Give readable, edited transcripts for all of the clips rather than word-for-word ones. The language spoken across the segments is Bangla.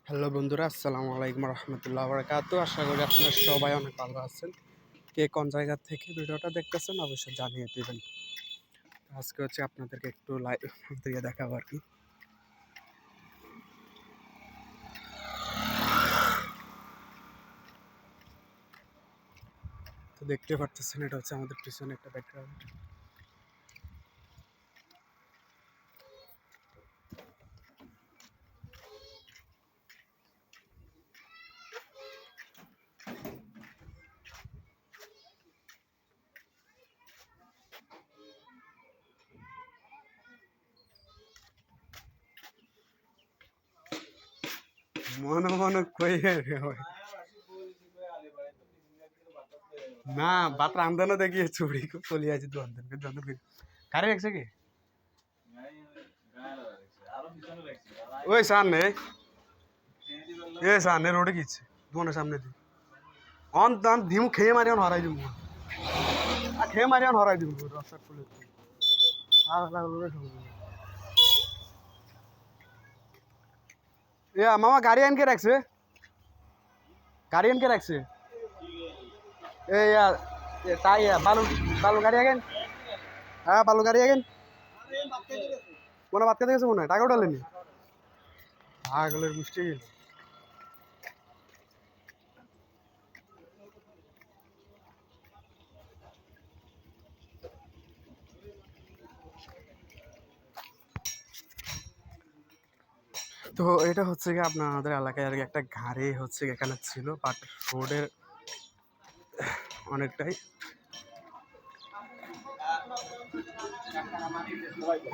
হ্যালো বন্ধুরা, আসসালামু আলাইকুম রহমতুল্লাহ বারাকাতু। আশা করি আপনারা সবাই অনেক ভালো আছেন। কে কোন জায়গা থেকে ভিডিওটা দেখতেছেন অবশ্যই জানিয়ে দেবেন। আজকে হচ্ছে আপনাদেরকে একটু লাইভ দিয়ে দেখাবো আর কি। তো দেখতে পারতেছেন, এটা হচ্ছে আমাদের পিছনে একটা ব্যাকগ্রাউন্ড। মনে মনে কই না, বাত রান্ধন দেখিয়ে চুড়ি চলে আছে দু আন্দন কারে রাখছে কি ওই সামনে সামনে রোডে গিয়েছে দোকানের সামনে দিয়ে অন দাম ধিমু খেয়ে মারি অন হরাই দিব আর খেয়ে মারি অন হরাই দিব রাস্তার ফুলে মামা গাড়ি আনকে রাখছে তাই বালু বালু গাড়ি আগেন হ্যাঁ বালু গাড়ি আগেন মনে বাদ খেতে গেছে মনে হয় টাকা উঠালেনি আগলের মুষ্টি গেল তো এটা হচ্ছে কি আপনাদের এলাকায় আর কি একটা গাড়ি হচ্ছে এখানে ছিল, বাট রোডের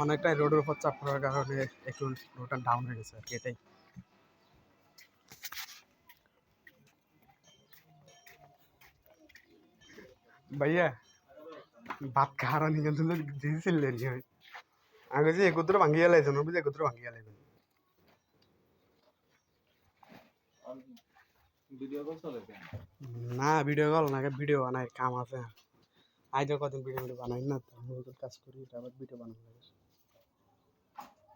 অনেকটাই রোডের উপর চাপ পড়ার কারণে একটু রোডটা ডাউন হয়ে গেছে আর কি। এটাই ভাইয়া ভাত খাওয়ার নিয়ে কিন্তু দিয়েছিলেন আমি বলছি একত্র ভাঙিয়ে লাইছেন, বুঝি একত্র ভাঙিয়ে লাইবেন না ভিডিও কল না, ভিডিও বানাই কাম আছে। আজ কদিন ভিডিও বানাই না, তো কাজ করি আবার ভিডিও বানাবো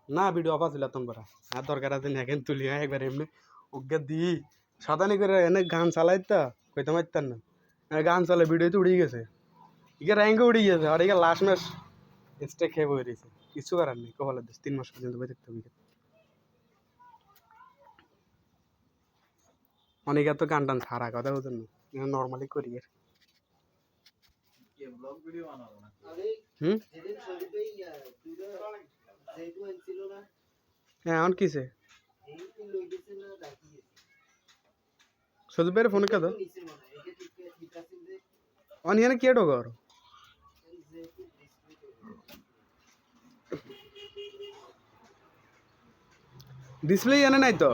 না। ভিডিও অফ আছিল তোমরা আর দরকার আছে এখন তুলি একবার এমনি ওকে দিই সাদানি করে এনে গান চালাই তো কইতে পারতেন না, গান চালে ভিডিও তো উড়ে গেছে, ইকে র্যাঙ্কে উড়ে গেছে আর একে লাস্ট ম্যাচ স্টে খেয়ে বই রয়েছে, কিছু করার নেই। কপালের দেশ 3 মাস পর্যন্ত বই থাকতে হবে। অনেকে তো গান টান ছাড়া কথা বলতেন না, নর্মালি করি আর হ্যাঁ এখন কিসে সজীবের ফোনে কেদ অনিয়ানে কে ঢোকর ডিসপ্লে এনে নাই তো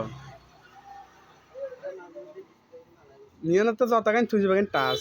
নিয়ে তো যত গান চুজি বাগান টাচ